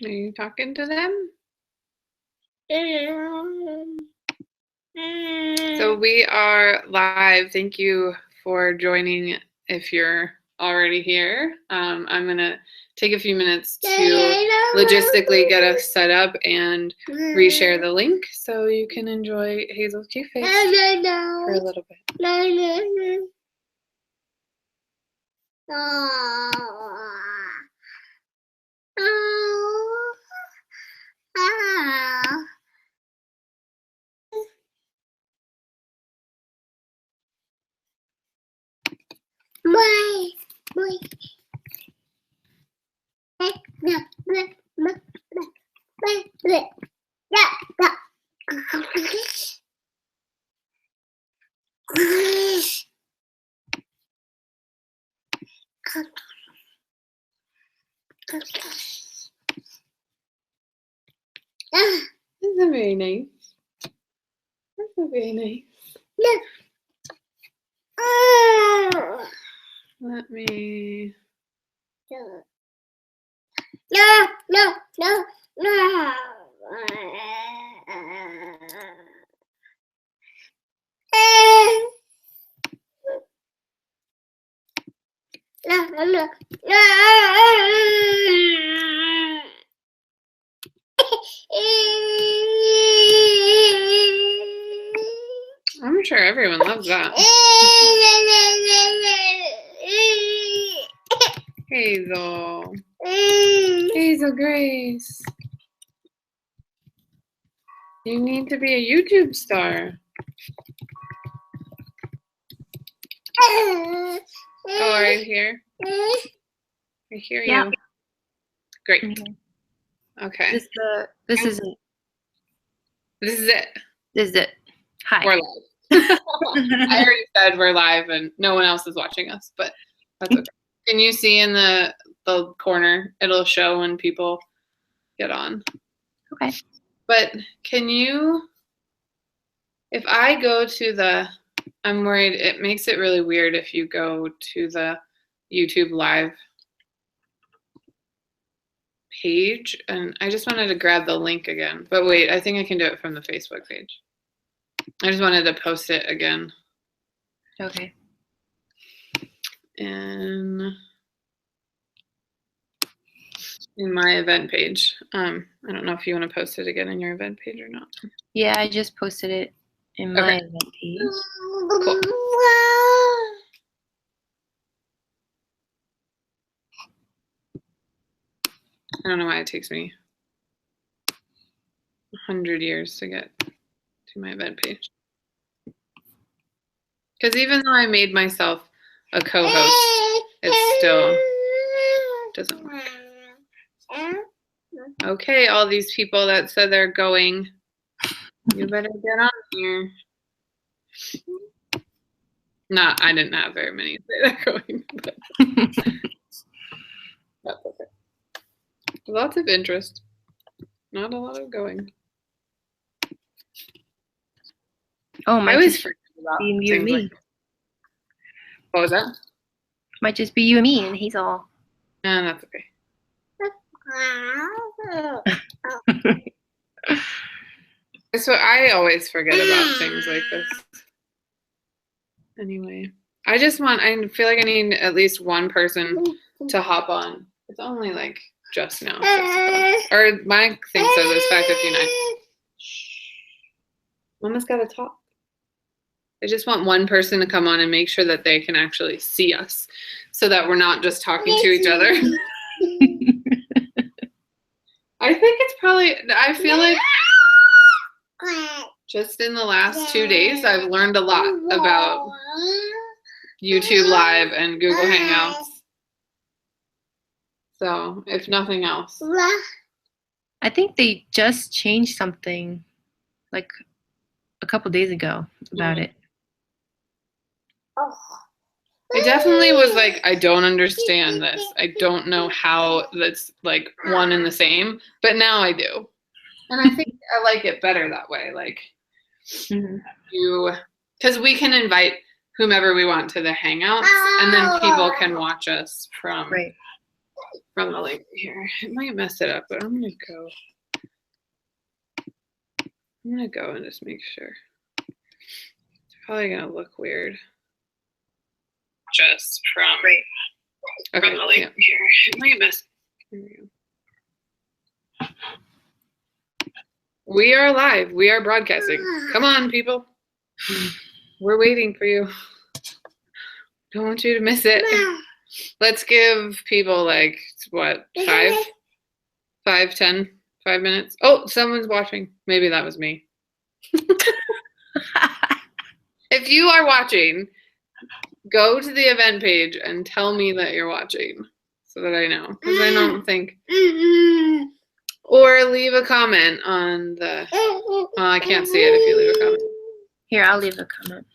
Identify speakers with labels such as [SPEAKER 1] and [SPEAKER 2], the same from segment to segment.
[SPEAKER 1] Are you talking to them? So we are live. Thank you for joining if you're already here. I'm going to take a few minutes to logistically get us set up and reshare the link so you can enjoy Hazel's cute face for a little bit. That's very nice. That's very nice. Let me. I'm sure everyone loves that. Hazel. Hazel Grace. You need to be a YouTube star. Oh, right here. I hear you.
[SPEAKER 2] Yeah.
[SPEAKER 1] Great.
[SPEAKER 2] Mm-hmm.
[SPEAKER 1] Okay.
[SPEAKER 2] This is it.
[SPEAKER 1] This is it.
[SPEAKER 2] This is it. Hi.
[SPEAKER 1] We're live. I already said we're live and no one else is watching us, but that's okay. Can you see in the corner? It'll show when people get on.
[SPEAKER 2] Okay.
[SPEAKER 1] But can you, if I go to the, I'm worried it makes it really weird if you go to the YouTube live page, and I just wanted to grab the link again. But wait, I think I can do it from the Facebook page. I just wanted to post it again.
[SPEAKER 2] Okay.
[SPEAKER 1] In my event page. I don't know if you want to post it again in your event page or not.
[SPEAKER 2] Yeah, I just posted it in my event page.
[SPEAKER 1] Cool. I don't know why it takes me 100 years to get to my event page. Because even though I made myself a co-host, it still doesn't work. Okay, all these people that said they're going, you better get on here. I didn't have very many say they're going, but that's okay. Lots of interest, not a lot of going.
[SPEAKER 2] Oh,
[SPEAKER 1] I always forget about
[SPEAKER 2] be you and me.
[SPEAKER 1] like, what was that?
[SPEAKER 2] Might just be you and me, and he's all.
[SPEAKER 1] No, that's okay. So I always forget about things like this. Anyway, I feel like I need at least one person to hop on. It's only like just now. Or my thing says it's 5:59. Mama's got to talk. I just want one person to come on and make sure that they can actually see us so that we're not just talking to each other. I think it's probably, I feel like just in the last 2 days, I've learned a lot about YouTube Live and Google Hangouts. So, if nothing else.
[SPEAKER 2] I think they just changed something like a couple days ago about it.
[SPEAKER 1] I definitely was like, I don't understand this. I don't know how that's like one and the same, but now I do. And I think I like it better that way. Like because we can invite whomever we want to the Hangouts, and then people can watch us from from the link here. It might mess it up, but I'm gonna go. I'm gonna go and just make sure. It's probably gonna look weird. Just from from the link here. It might mess. Here we go. We are live. We are broadcasting. Come on, people. We're waiting for you. Don't want you to miss it. Let's give people like what, 5, 10, 5 minutes. Oh, someone's watching. Maybe that was me. If you are watching, go to the event page and tell me that you're watching so that I know. Because I don't think. Or leave a comment on the. I can't see it if you leave a comment.
[SPEAKER 2] Here, I'll leave a comment.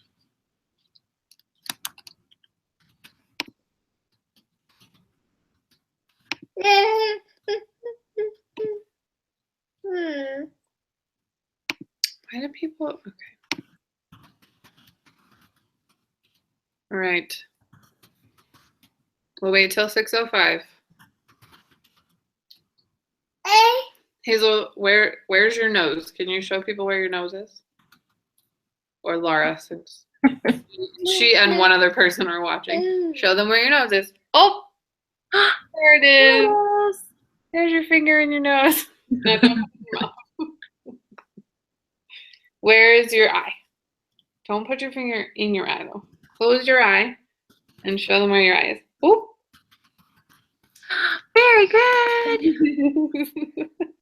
[SPEAKER 1] Why do people? Okay. All right. We'll wait till 6:05. Hazel, where's your nose? Can you show people where your nose is? Or Laura, since she and one other person are watching. Show them where your nose is. Oh, there it is. There's your finger in your nose. Where is your eye? Don't put your finger in your eye, though. Close your eye and show them where your eye is. Oh.
[SPEAKER 2] Very good.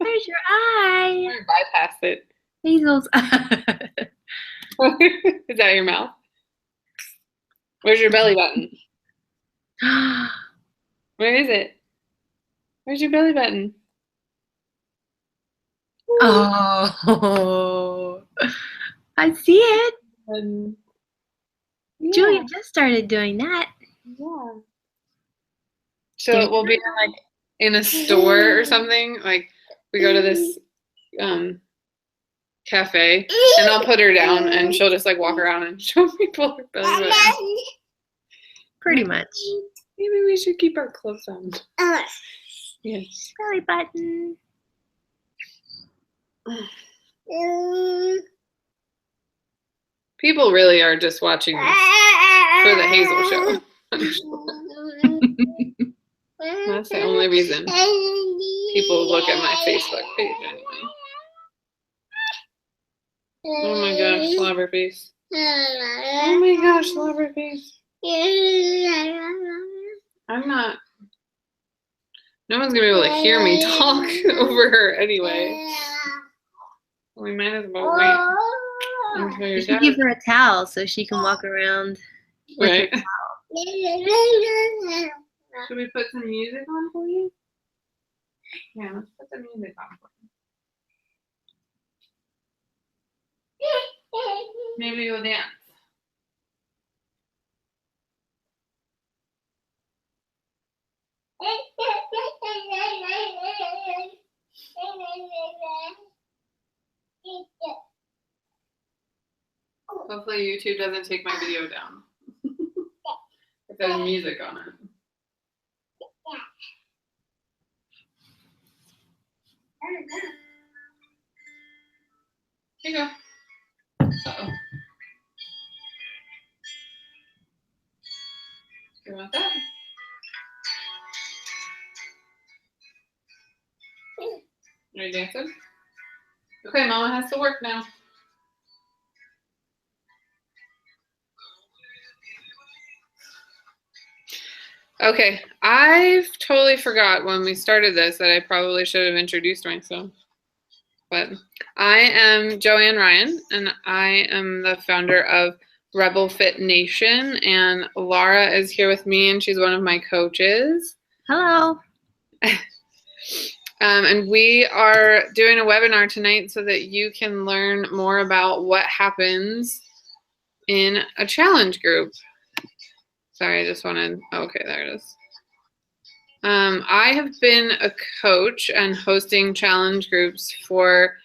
[SPEAKER 2] There's your eye.
[SPEAKER 1] Bypass it.
[SPEAKER 2] Hazel's
[SPEAKER 1] Is that your mouth? Where's your belly button? Where is it? Where's your belly button?
[SPEAKER 2] Oh, I see it.
[SPEAKER 1] Yeah.
[SPEAKER 2] Julia just started doing that.
[SPEAKER 1] Yeah. So it will be like in a store or something. Like we go to this cafe, and I'll put her down, and she'll just like walk around and show people her belly button.
[SPEAKER 2] Pretty much.
[SPEAKER 1] Maybe we should keep our clothes on. Yes.
[SPEAKER 2] Belly button.
[SPEAKER 1] People really are just watching for the Hazel show. That's the only reason people look at my Facebook page anyway. Oh my gosh, Slobberface. Oh my gosh, Slobberface. I'm not. No one's gonna be able to hear me talk over her anyway. We might as well wait until
[SPEAKER 2] You
[SPEAKER 1] you're
[SPEAKER 2] should
[SPEAKER 1] done.
[SPEAKER 2] give her a towel so she can walk around with
[SPEAKER 1] Right.
[SPEAKER 2] her towel.
[SPEAKER 1] Should we put some music on for you? Yeah, let's put some music on for you. Maybe you'll dance. Hopefully YouTube doesn't take my video down. If there's music on it. Here you go. Uh-oh. You want that? Are you dancing? Okay, Mama has to work now. Okay, I've totally forgot when we started this that I probably should have introduced myself. But I am Joanne Ryan, and I am the founder of Rebel Fit Nation, and Laura is here with me, and she's one of my coaches.
[SPEAKER 2] Hello.
[SPEAKER 1] And we are doing a webinar tonight so that you can learn more about what happens in a challenge group. Sorry, I just wanted, okay, there it is. I have been a coach and hosting challenge groups for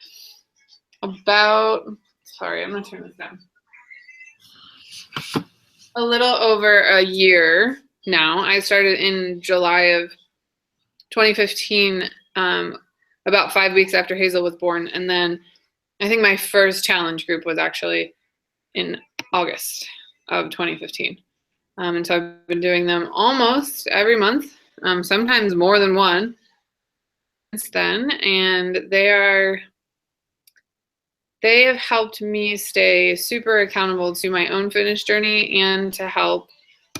[SPEAKER 1] about, sorry, I'm gonna turn this down. A little over a year now. I started in July of 2015, about 5 weeks after Hazel was born. And then I think my first challenge group was actually in August of 2015. And so I've been doing them almost every month, sometimes more than one since then. And they have helped me stay super accountable to my own fitness journey and to help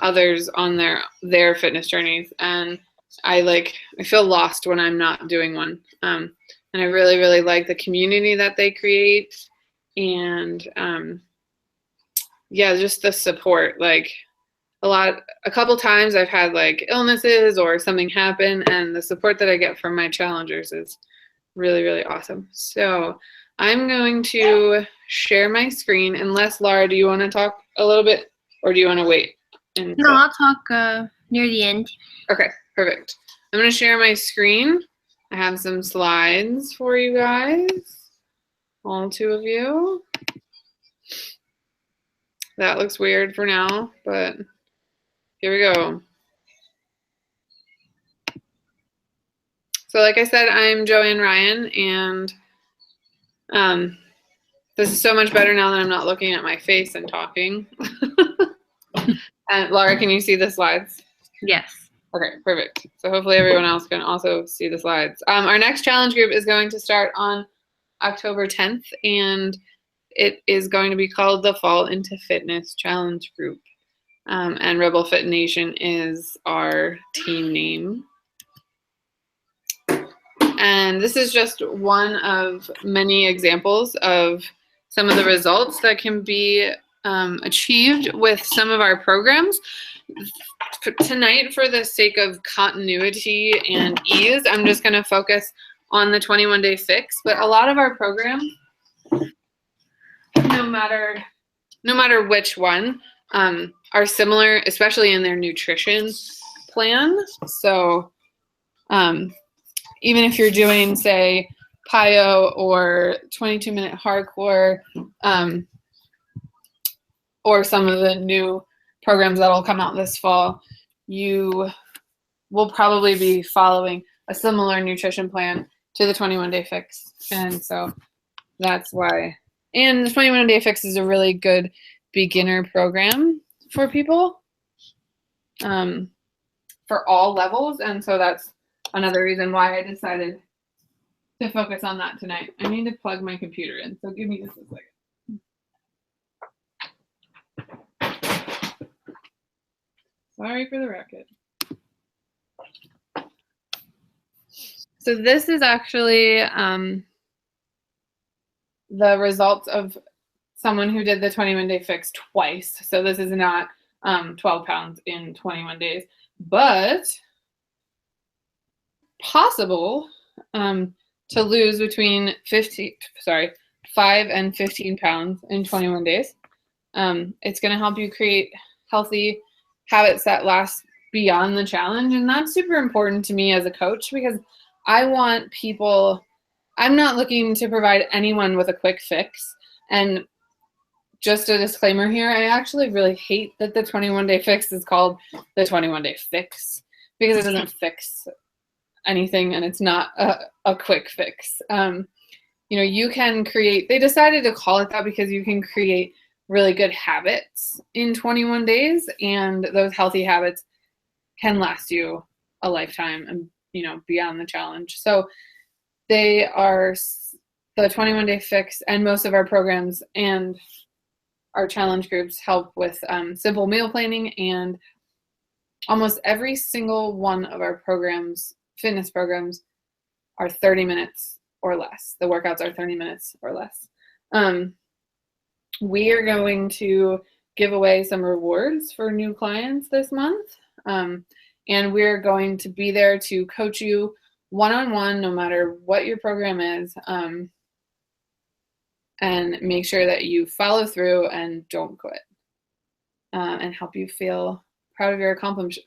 [SPEAKER 1] others on their fitness journeys. And I feel lost when I'm not doing one. And I really, really like the community that they create. And yeah, just the support. Like a couple times I've had like illnesses or something happen, and the support that I get from my challengers is really, really awesome. So I'm going to share my screen, unless Laura, do you want to talk a little bit, or do you want to wait?
[SPEAKER 2] No, I'll talk near the end.
[SPEAKER 1] Okay, perfect. I'm going to share my screen. I have some slides for you guys, all 2 of you. That looks weird for now, but here we go. So like I said, I'm Joanne Ryan, and this is so much better now that I'm not looking at my face and talking. And Laura, can you see the slides?
[SPEAKER 2] Yes.
[SPEAKER 1] Okay, perfect. So hopefully everyone else can also see the slides. Our next challenge group is going to start on October 10th, and it is going to be called the Fall into Fitness Challenge Group. And Rebel Fit Nation is our team name. And this is just one of many examples of some of the results that can be achieved with some of our programs. Tonight, for the sake of continuity and ease, I'm just going to focus on the 21-day fix. But a lot of our programs, no matter which one, are similar, especially in their nutrition plan. So even if you're doing, say, PiYo or 22-minute hardcore, or some of the new programs that'll come out this fall, you will probably be following a similar nutrition plan to the 21-day fix. And so that's why. And the 21-day fix is a really good beginner program for people, for all levels. And so that's another reason why I decided to focus on that tonight. I need to plug my computer in, so give me just a second. Sorry for the racket. So this is actually the results of someone who did the 21-day fix twice. So this is not 12 pounds in 21 days, but possible to lose between 5 and 15 pounds in 21 days. It's going to help you create healthy habits that last beyond the challenge. And that's super important to me as a coach, because I want people, I'm not looking to provide anyone with a quick fix. And just a disclaimer here, I actually really hate that the 21-day fix is called the 21-day fix, because it doesn't fix anything, and it's not a quick fix. You can create, they decided to call it that because you can create really good habits in 21 days, and those healthy habits can last you a lifetime and, beyond the challenge. So they are the 21-day fix, and most of our programs and our challenge groups help with simple meal planning, and almost every single one of our programs, fitness programs, are 30 minutes or less. The workouts are 30 minutes or less. We are going to give away some rewards for new clients this month. And we're going to be there to coach you one-on-one, no matter what your program is, and make sure that you follow through and don't quit, and help you feel proud of your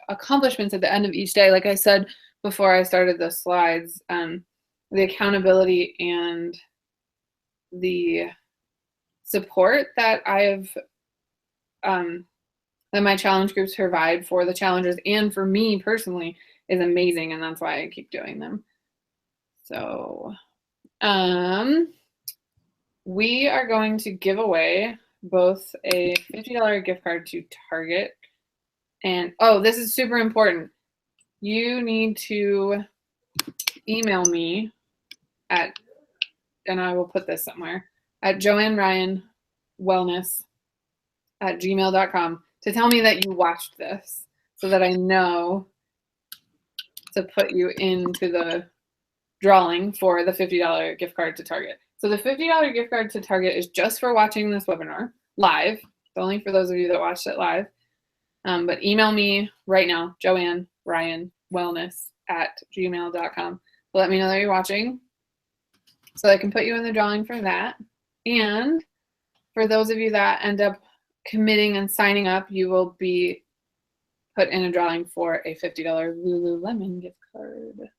[SPEAKER 1] accomplishments at the end of each day. Like I said before I started the slides, the accountability and the support that that my challenge groups provide for the challengers and for me personally is amazing, and that's why I keep doing them. So we are going to give away both a $50 gift card to Target, and this is super important. You need to email me and I will put this somewhere, at joanneryanwellness@gmail.com to tell me that you watched this so that I know to put you into the drawing for the $50 gift card to Target. So the $50 gift card to Target is just for watching this webinar live. It's only for those of you that watched it live. But email me right now, joanneryanwellness@gmail.com. Let me know that you're watching so I can put you in the drawing for that. And for those of you that end up committing and signing up, you will be put in a drawing for a $50 Lululemon gift card.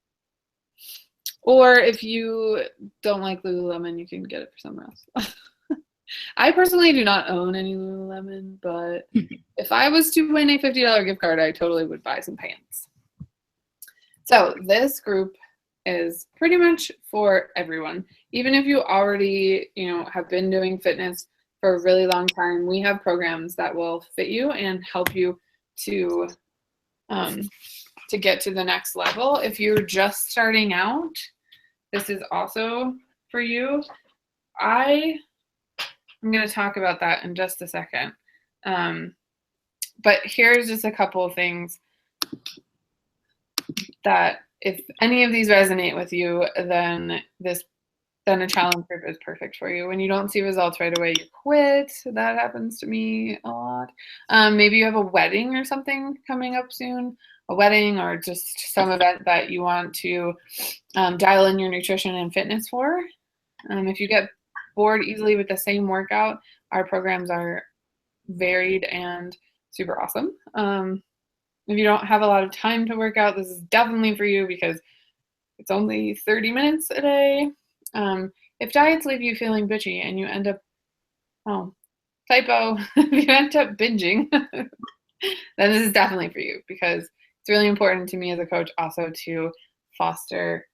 [SPEAKER 1] Or if you don't like Lululemon, you can get it for somewhere else. I personally do not own any Lululemon, but if I was to win a $50 gift card, I totally would buy some pants. So this group is pretty much for everyone. Even if you already, have been doing fitness for a really long time, we have programs that will fit you and help you to get to the next level. If you're just starting out, this is also for you. I'm going to talk about that in just a second. But here's just a couple of things that if any of these resonate with you, then a challenge group is perfect for you. When you don't see results right away, you quit. That happens to me a lot. Maybe you have a wedding or something coming up soon, a wedding or just some event that you want to dial in your nutrition and fitness for. If you get bored easily with the same workout, our programs are varied and super awesome. If you don't have a lot of time to work out, this is definitely for you because it's only 30 minutes a day. If diets leave you feeling bitchy and you end up, if you end up binging, then this is definitely for you because it's really important to me as a coach also to foster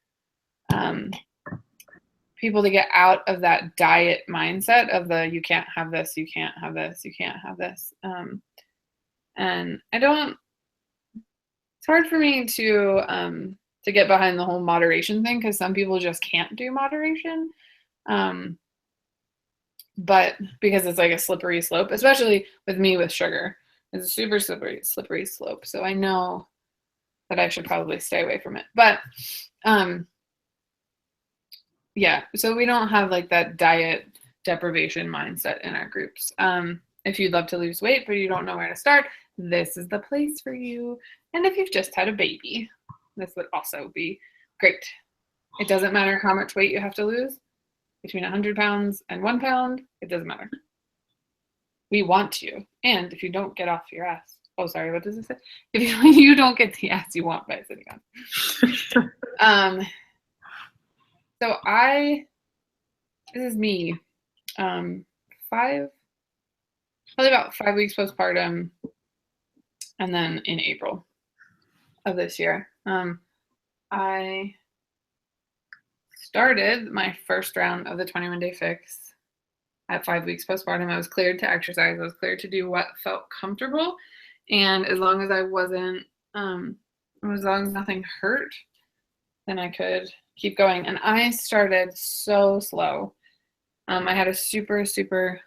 [SPEAKER 1] people to get out of that diet mindset of the you can't have this, you can't have this, you can't have this. And it's hard for me to get behind the whole moderation thing because some people just can't do moderation. But because it's like a slippery slope, especially with me with sugar, it's a super slippery slope. So I know that I should probably stay away from it. But yeah, so we don't have like that diet deprivation mindset in our groups. If you'd love to lose weight, but you don't know where to start, this is the place for you. And if you've just had a baby, this would also be great. It doesn't matter how much weight you have to lose, between 100 pounds and 1 pound, it doesn't matter. We want you. And if you don't get off your ass, what does it say? If you don't get the ass you want by sitting on. So this is me, probably about 5 weeks postpartum, and then in April of this year, I started my first round of the 21-day fix at 5 weeks postpartum. I was cleared to exercise. I was cleared to do what felt comfortable, and as long as as long as nothing hurt, then I could keep going. And I started so slow. I had a super, super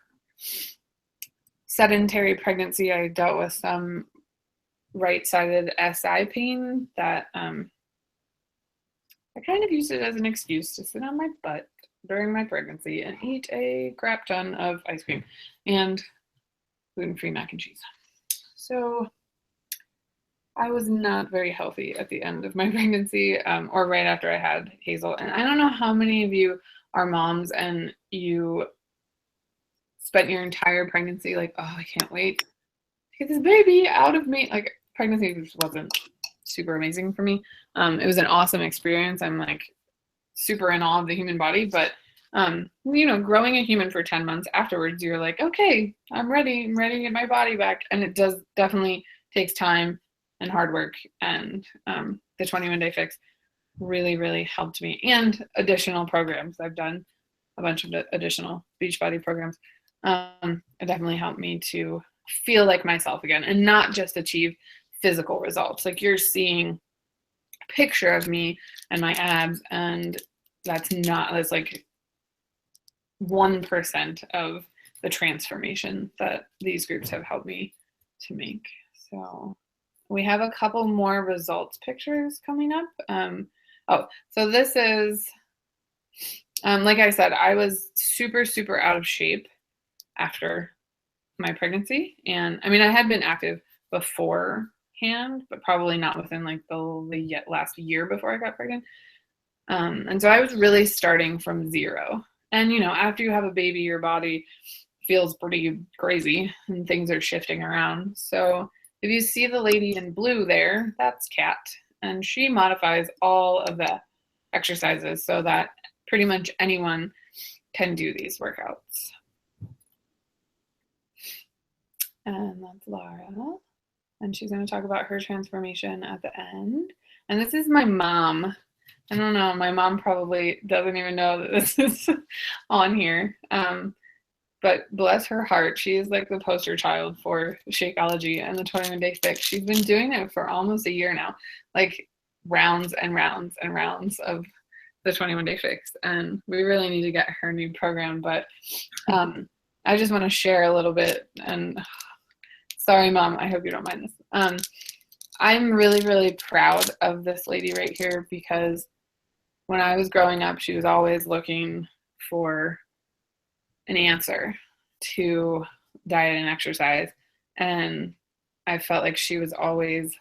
[SPEAKER 1] sedentary pregnancy. I dealt with some right-sided SI pain that I kind of used it as an excuse to sit on my butt during my pregnancy and eat a crap ton of ice cream and gluten-free mac and cheese. So I was not very healthy at the end of my pregnancy or right after I had Hazel. And I don't know how many of you are moms and you spent your entire pregnancy like, oh, I can't wait to get this baby out of me. Like, pregnancy just wasn't super amazing for me. It was an awesome experience. I'm like super in awe of the human body, but growing a human for 10 months afterwards, you're like, okay, I'm ready to get my body back. And it definitely takes time and hard work. And the 21 Day Fix really, really helped me, and additional programs. I've done a bunch of additional Beachbody programs. It definitely helped me to feel like myself again and not just achieve physical results. Like you're seeing a picture of me and my abs, and that's like 1% of the transformation that these groups have helped me to make. So we have a couple more results pictures coming up. So this is, like I said, I was super, super out of shape after my pregnancy. And I mean, I had been active beforehand, but probably not within like the last year before I got pregnant. And so I was really starting from zero. And, after you have a baby, your body feels pretty crazy and things are shifting around. So if you see the lady in blue there, that's Kat. And she modifies all of the exercises so that pretty much anyone can do these workouts. And that's Laura. And she's going to talk about her transformation at the end. And this is my mom. I don't know. My mom probably doesn't even know that this is on here. But bless her heart, she is like the poster child for Shakeology and the 21 Day Fix. She's been doing it for almost a year now, like rounds and rounds and rounds of the 21 Day Fix. And we really need to get her new program. But I just want to share a little bit. And sorry, Mom, I hope you don't mind this. I'm really, really proud of this lady right here because when I was growing up, she was always looking for an answer to diet and exercise. And I felt like she was always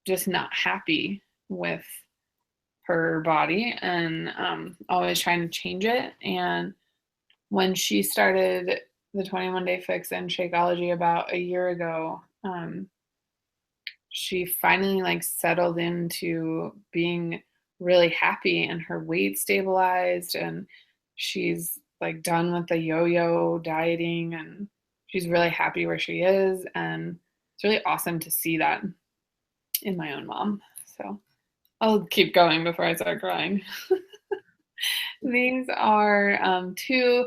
[SPEAKER 1] just not happy with her body and always trying to change it. And when she started the 21 Day Fix and Shakeology about a year ago, she finally like settled into being really happy and her weight stabilized and she's like done with the yo-yo dieting and she's really happy where she is. And it's really awesome to see that in my own mom. So I'll keep going before I start crying. These are two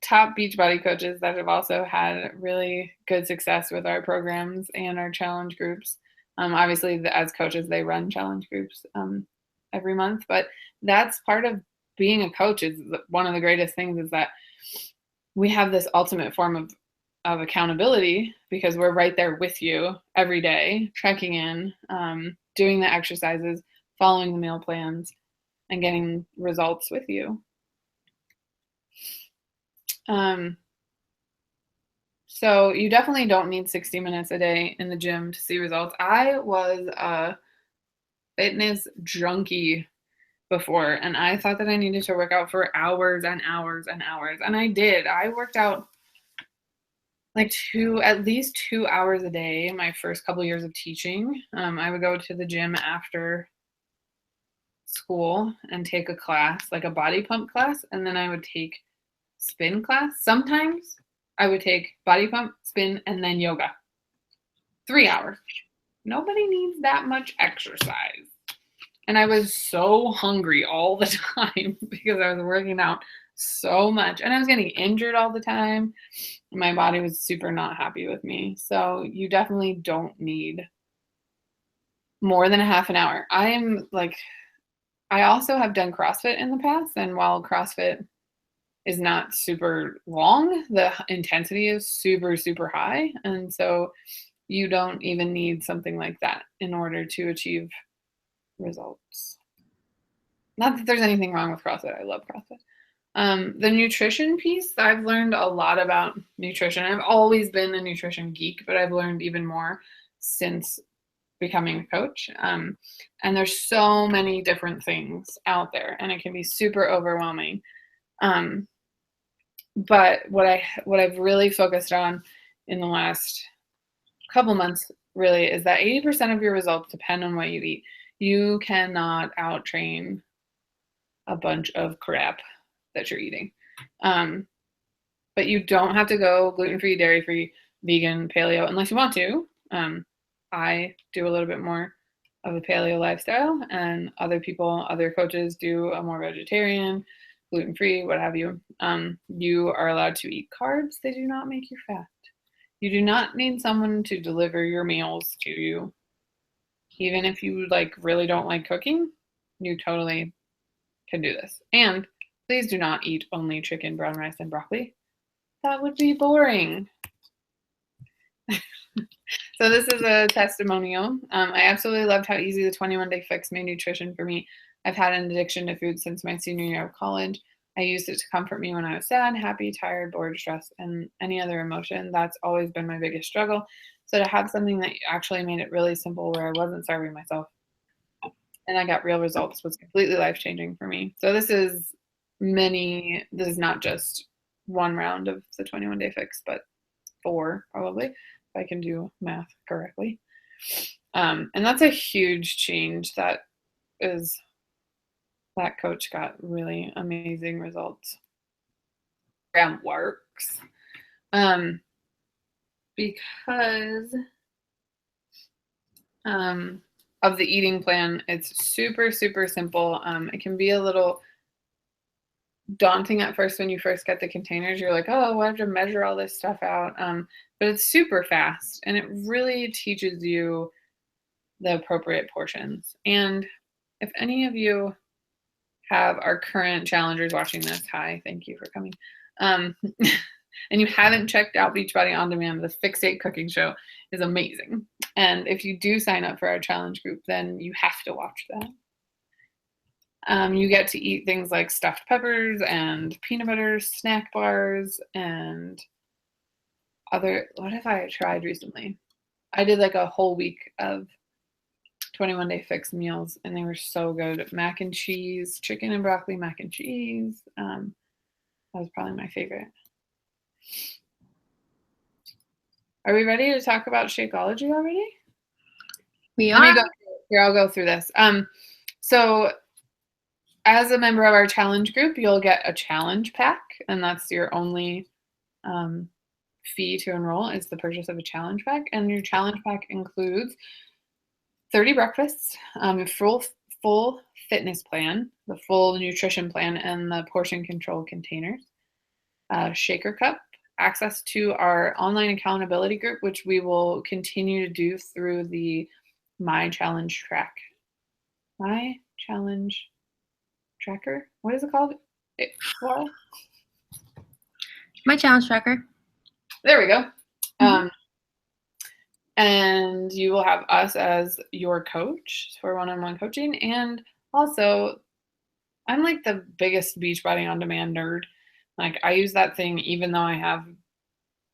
[SPEAKER 1] top Beachbody coaches that have also had really good success with our programs and our challenge groups. Obviously, as coaches, they run challenge groups every month, but that's part of being a coach. Is one of the greatest things is that we have this ultimate form of accountability because we're right there with you every day, checking in, doing the exercises, following the meal plans, and getting results with you. So you definitely don't need 60 minutes a day in the gym to see results. I was a fitness junkie before, and I thought that I needed to work out for hours and hours and hours. And I did. I worked out like at least 2 hours a day my first couple years of teaching. I would go to the gym after school and take a class, like a body pump class, and then I would take spin class. Sometimes I would take body pump, spin, and then yoga. 3 hours. Nobody needs that much exercise. And I was so hungry all the time because I was working out so much. And I was getting injured all the time. My body was super not happy with me. So you definitely don't need more than a half an hour. I also have done CrossFit in the past. And while CrossFit is not super long, the intensity is super, super high. And so you don't even need something like that in order to achieve results. Not that there's anything wrong with CrossFit. I love CrossFit. The nutrition piece, I've learned a lot about nutrition. I've always been a nutrition geek, but I've learned even more since becoming a coach. And there's so many different things out there, and it can be super overwhelming. But what I've really focused on in the last couple months really is that 80% of your results depend on what you eat. You cannot out-train a bunch of crap that you're eating. But you don't have to go gluten-free, dairy-free, vegan, paleo, unless you want to. I do a little bit more of a paleo lifestyle, and other people, other coaches do a more vegetarian, gluten-free, what have you. You are allowed to eat carbs. They do not make you fat. You do not need someone to deliver your meals to you. Even if you like really don't like cooking, you totally can do this. And please do not eat only chicken, brown rice, and broccoli. That would be boring. So this is a testimonial. I absolutely loved how easy the 21-day fix made nutrition for me. I've had an addiction to food since my senior year of college. I used it to comfort me when I was sad, happy, tired, bored, stressed, and any other emotion. That's always been my biggest struggle. So to have something that actually made it really simple where I wasn't starving myself and I got real results was completely life-changing for me. So this is not just one round of the 21-day fix, but 4 probably, if I can do math correctly. And that's a huge change. That coach got really amazing results. Program works because of the eating plan. It's super, super simple. It can be a little daunting at first when you first get the containers. You're like, oh, I have to measure all this stuff out. But it's super fast, and it really teaches you the appropriate portions. And if any of you are current challengers watching this, hi, thank you for coming. And you haven't checked out Beachbody On Demand, the Fixate Cooking Show is amazing. And if you do sign up for our challenge group, then you have to watch that. You get to eat things like stuffed peppers and peanut butter snack bars and what have I tried recently? I did like a whole week of 21-day fix meals, and they were so good. Mac and cheese, chicken and broccoli mac and cheese. That was probably my favorite. Are we ready to talk about Shakeology already?
[SPEAKER 2] We are.
[SPEAKER 1] I'll go through this. So as a member of our challenge group, you'll get a challenge pack, and that's your only fee to enroll is the purchase of a challenge pack. And your challenge pack includes 30 breakfasts, a full fitness plan, the full nutrition plan, and the portion control containers, a shaker cup, access to our online accountability group, which we will continue to do through the My Challenge Tracker. What is it called?
[SPEAKER 2] My Challenge Tracker.
[SPEAKER 1] There we go. And you will have us as your coach for one-on-one coaching. And also, I'm like the biggest Beachbody On Demand nerd. Like, I use that thing even though I have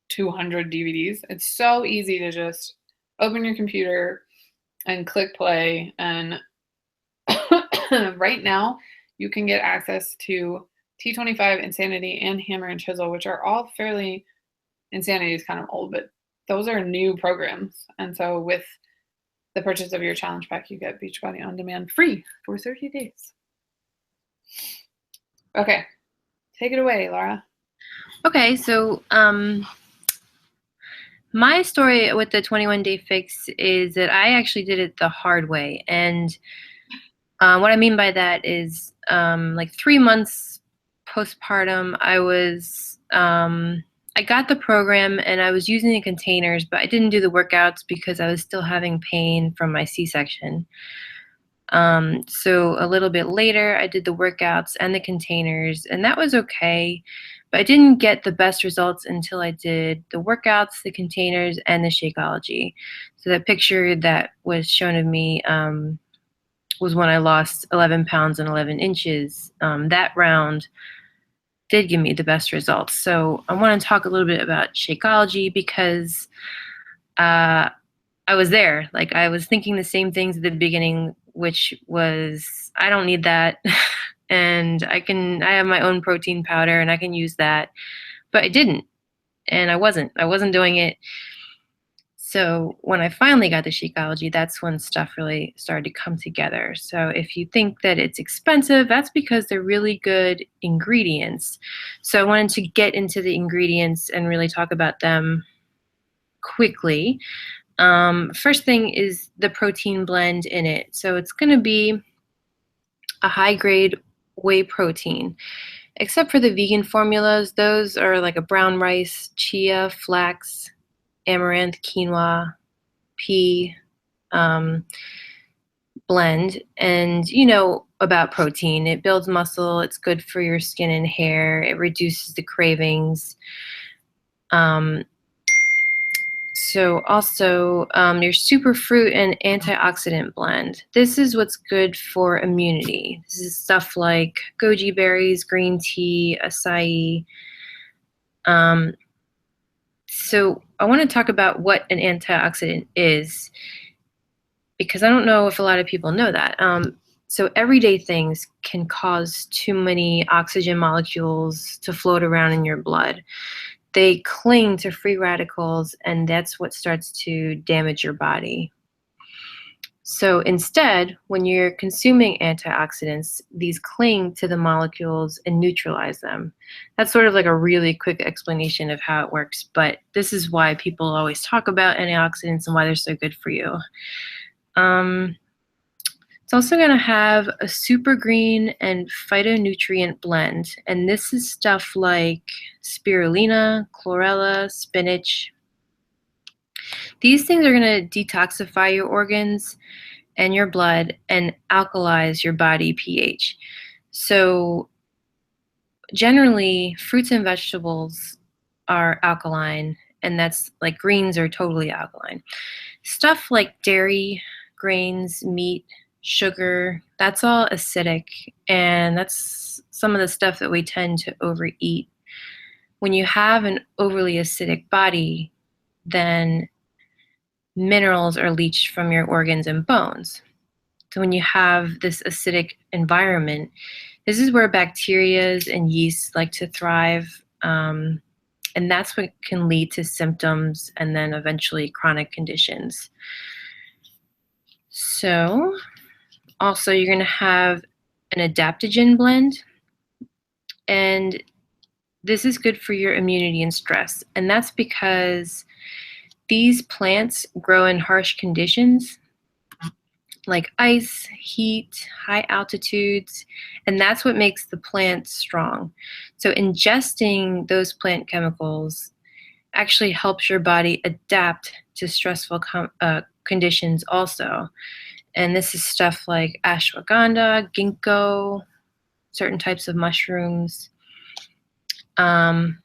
[SPEAKER 1] 200 DVDs. It's so easy to just open your computer and click play. And right now, you can get access to T25, Insanity, and Hammer and Chisel, which are all fairly, Insanity is kind of old, but those are new programs. And so with the purchase of your challenge pack, you get Beachbody On Demand free for 30 days. Okay, take it away, Laura.
[SPEAKER 2] Okay, so my story with the 21-day fix is that I actually did it the hard way. And what I mean by that is like 3 months postpartum, I got the program and I was using the containers, but I didn't do the workouts because I was still having pain from my C-section. So a little bit later, I did the workouts and the containers, and that was okay, but I didn't get the best results until I did the workouts, the containers, and the Shakeology. So that picture that was shown of me was when I lost 11 pounds and 11 inches. That round did give me the best results. So I want to talk a little bit about Shakeology because I was there. Like, I was thinking the same things at the beginning, which was, I don't need that. And I have my own protein powder and I can use that, but I didn't. And I wasn't doing it. So when I finally got the Shakeology, that's when stuff really started to come together. So if you think that it's expensive, that's because they're really good ingredients. So I wanted to get into the ingredients and really talk about them quickly. First thing is the protein blend in it. So it's going to be a high-grade whey protein. Except for the vegan formulas, those are like a brown rice, chia, flax, amaranth, quinoa, pea blend. And you know about protein. It builds muscle, it's good for your skin and hair, it reduces the cravings. So also your superfruit and antioxidant blend. This is what's good for immunity. This is stuff like goji berries, green tea, acai. So I want to talk about what an antioxidant is, because I don't know if a lot of people know that. So everyday things can cause too many oxygen molecules to float around in your blood. They cling to free radicals, and that's what starts to damage your body. So instead, when you're consuming antioxidants, these cling to the molecules and neutralize them. That's sort of like a really quick explanation of how it works, but this is why people always talk about antioxidants and why they're so good for you. It's also going to have a super green and phytonutrient blend, and this is stuff like spirulina, chlorella, spinach. These things are going to detoxify your organs and your blood and alkalize your body pH. So generally, fruits and vegetables are alkaline, and that's like greens are totally alkaline. Stuff like dairy, grains, meat, sugar, that's all acidic, and that's some of the stuff that we tend to overeat. When you have an overly acidic body, then minerals are leached from your organs and bones. So when you have this acidic environment, this is where bacteria and yeasts like to thrive, and that's what can lead to symptoms and then eventually chronic conditions. So also you're going to have an adaptogen blend, and this is good for your immunity and stress. And that's because these plants grow in harsh conditions like ice, heat, high altitudes, and that's what makes the plant strong. So ingesting those plant chemicals actually helps your body adapt to stressful conditions also. And this is stuff like ashwagandha, ginkgo, certain types of mushrooms. The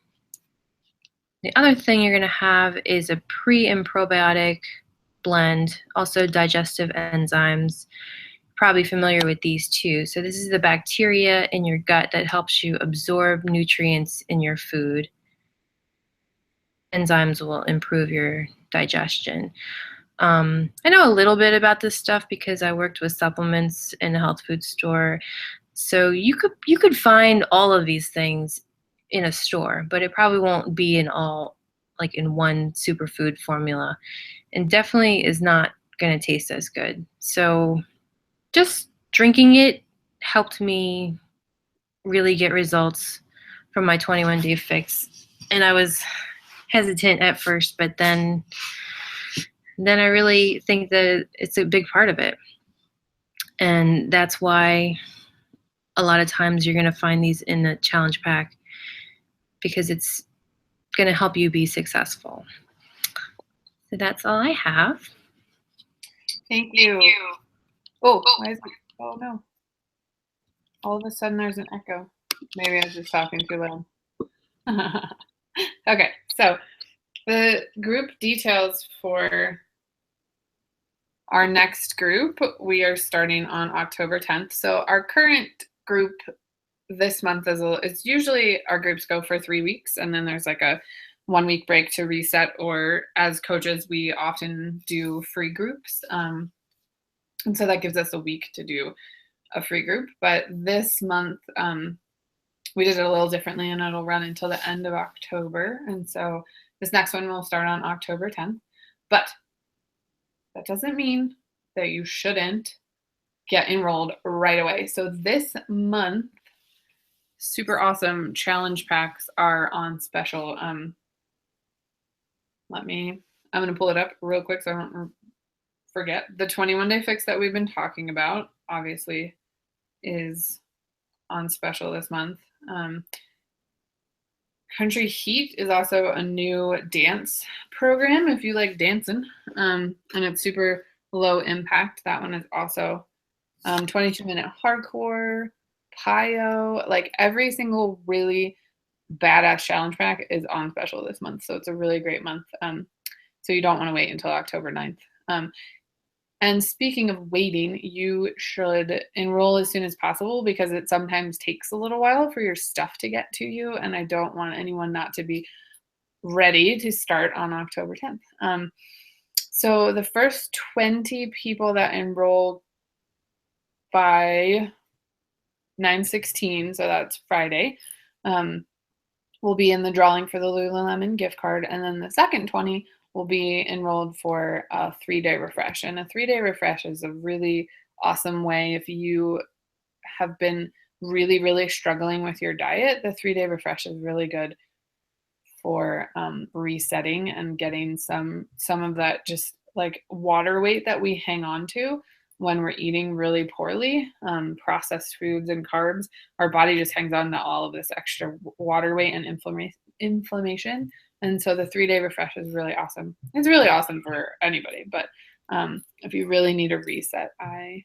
[SPEAKER 2] other thing you're going to have is a pre and probiotic blend, also digestive enzymes. Probably familiar with these too. So this is the bacteria in your gut that helps you absorb nutrients in your food. Enzymes will improve your digestion. I know a little bit about this stuff because I worked with supplements in a health food store. So you could find all of these things in a store, but it probably won't be in all like in one superfood formula, and definitely is not going to taste as good. So just drinking it helped me really get results from my 21-day fix, and I was hesitant at first, but then I really think that it's a big part of it. And that's why a lot of times you're going to find these in the challenge pack, because it's going to help you be successful. So that's all I have.
[SPEAKER 1] Thank you. Oh, why is it? Oh no. All of a sudden there's an echo. Maybe I was just talking too loud. Okay, so the group details for our next group, we are starting on October 10th. So our current group this month it's usually our groups go for 3 weeks, and then there's like a 1 week break to reset, or as coaches, we often do free groups. And so that gives us a week to do a free group. But this month, we did it a little differently, and it'll run until the end of October. And so this next one will start on October 10th. But that doesn't mean that you shouldn't get enrolled right away. So this month, super awesome challenge packs are on special. Let me I'm going to pull it up real quick so I don't forget. The 21-day fix that we've been talking about, obviously, is on special this month. Country Heat is also a new dance program if you like dancing, and it's super low impact. That one is also 22-minute hardcore, PIO, like every single really badass challenge pack is on special this month. So it's a really great month. So you don't want to wait until October 9th. And speaking of waiting, you should enroll as soon as possible because it sometimes takes a little while for your stuff to get to you. And I don't want anyone not to be ready to start on October 10th. So the first 20 people that enroll by 9/16, so that's Friday, will be in the drawing for the Lululemon gift card. And then the second 20 will be enrolled for a 3-day refresh. And a 3-day refresh is a really awesome way if you have been really, really struggling with your diet. The 3-day refresh is really good for resetting and getting some of that just like water weight that we hang on to when we're eating really poorly, processed foods and carbs. Our body just hangs on to all of this extra water weight and inflammation. And so the 3-day refresh is really awesome. It's really awesome for anybody, but if you really need a reset, I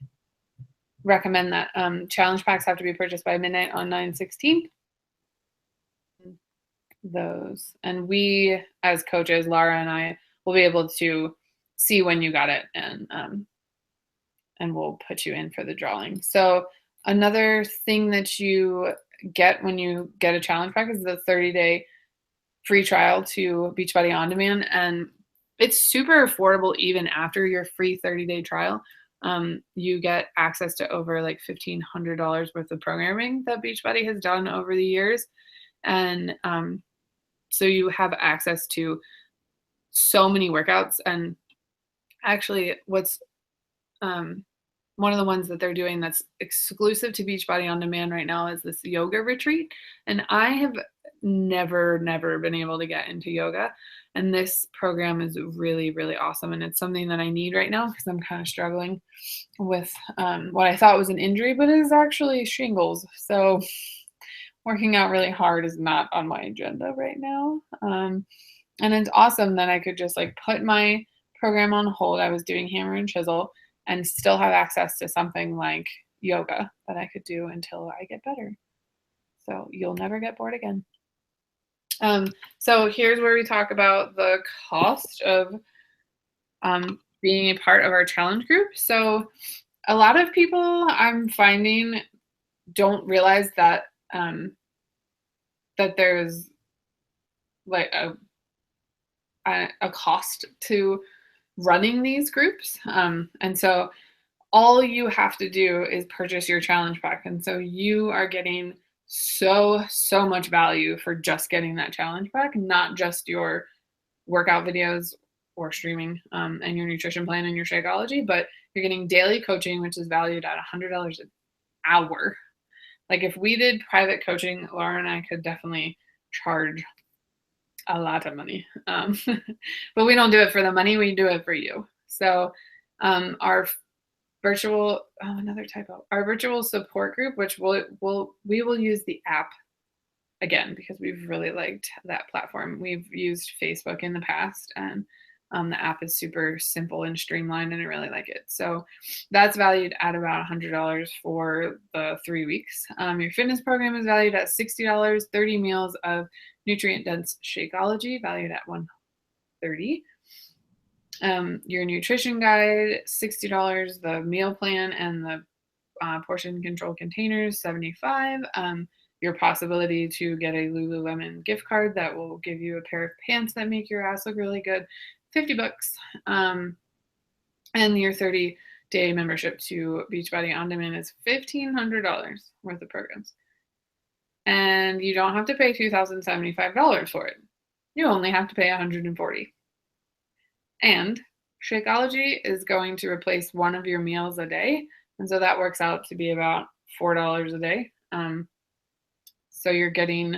[SPEAKER 1] recommend that. Challenge packs have to be purchased by midnight on 9/16. Those. And we, as coaches, Laura and I, will be able to see when you got it, and we'll put you in for the drawing. So another thing that you get when you get a challenge pack is the 30-day free trial to Beachbody On Demand, and it's super affordable even after your free 30-day trial. You get access to over like $1,500 worth of programming that Beachbody has done over the years, and so you have access to so many workouts. And actually, what's one of the ones that they're doing that's exclusive to Beachbody On Demand right now is this yoga retreat. And I have never been able to get into yoga. And this program is really, really awesome. And it's something that I need right now because I'm kind of struggling with what I thought was an injury, but it is actually shingles. So working out really hard is not on my agenda right now. And it's awesome that I could just like put my program on hold. I was doing hammer and chisel and still have access to something like yoga that I could do until I get better. So you'll never get bored again. So here's where we talk about the cost of being a part of our challenge group. So a lot of people I'm finding don't realize that that there's like a cost to running these groups. And so all you have to do is purchase your challenge pack. And so you are getting so much value for just getting that challenge pack, not just your workout videos or streaming and your nutrition plan and your Shakeology, but you're getting daily coaching, which is valued at $100 an hour. Like if we did private coaching, Laura and I could definitely charge a lot of money. But we don't do it for the money, we do it for you. So our virtual, our virtual support group, which we will use the app again because we've really liked that platform. We've used Facebook in the past, and the app is super simple and streamlined, and I really like it. So that's valued at about $100 for the 3 weeks. Your fitness program is valued at $60, 30 meals of nutrient-dense Shakeology valued at $130. Your nutrition guide, $60. The meal plan and the portion control containers, $75. Your possibility to get a Lululemon gift card that will give you a pair of pants that make your ass look really good, $50. And your 30-day membership to Beachbody On Demand is $1,500 worth of programs. And you don't have to pay $2,075 for it. You only have to pay $140. And Shakeology is going to replace one of your meals a day. And so that works out to be about $4 a day. So you're getting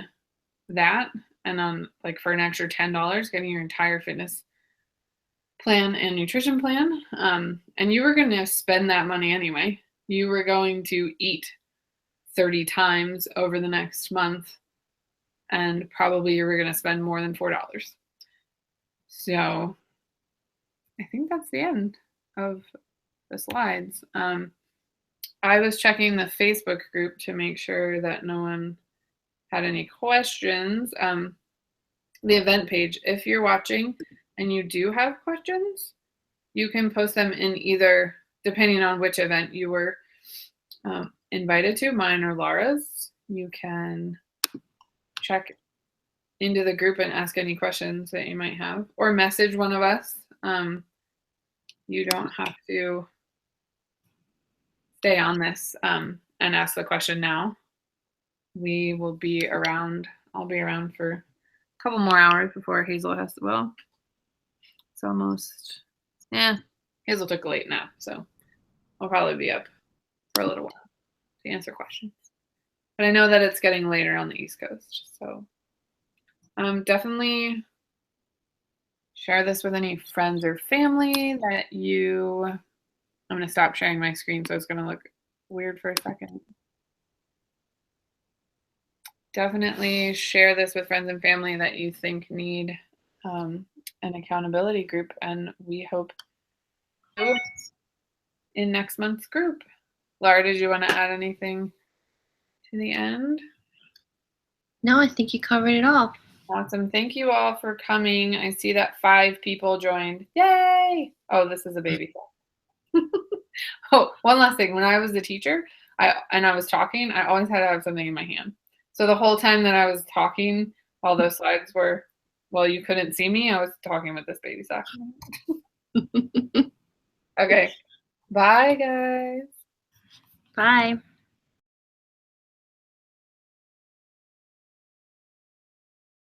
[SPEAKER 1] that. And on like for an extra $10, getting your entire fitness plan and nutrition plan. And you were going to spend that money anyway. You were going to eat 30 times over the next month, and probably you were going to spend more than $4. So I think that's the end of the slides. I was checking the Facebook group to make sure that no one had any questions. The event page, if you're watching and you do have questions, you can post them in either, depending on which event you were invited to, mine or Laura's. You can check into the group and ask any questions that you might have, or message one of us. You don't have to stay on this and ask the question now. We will be around. I'll be around for a couple more hours before Hazel has to. Well, it's almost. Yeah, Hazel took a late nap, so I'll probably be up for a little while to answer questions. But I know that it's getting later on the East Coast, so definitely share this with any friends or family that you. I'm going to stop sharing my screen, so it's going to look weird for a second. Definitely share this with friends and family that you think need an accountability group, and we hope in next month's group. Laura, did you want to add anything to the end?
[SPEAKER 2] No, I think you covered it all.
[SPEAKER 1] Awesome. Thank you all for coming. I see that 5 people joined. Yay! Oh, this is a baby. Oh, one last thing. When I was a teacher, I was talking, I always had to have something in my hand. So the whole time that I was talking, all those slides were, well, you couldn't see me. I was talking with this baby sock. Okay. Bye, guys.
[SPEAKER 2] Bye.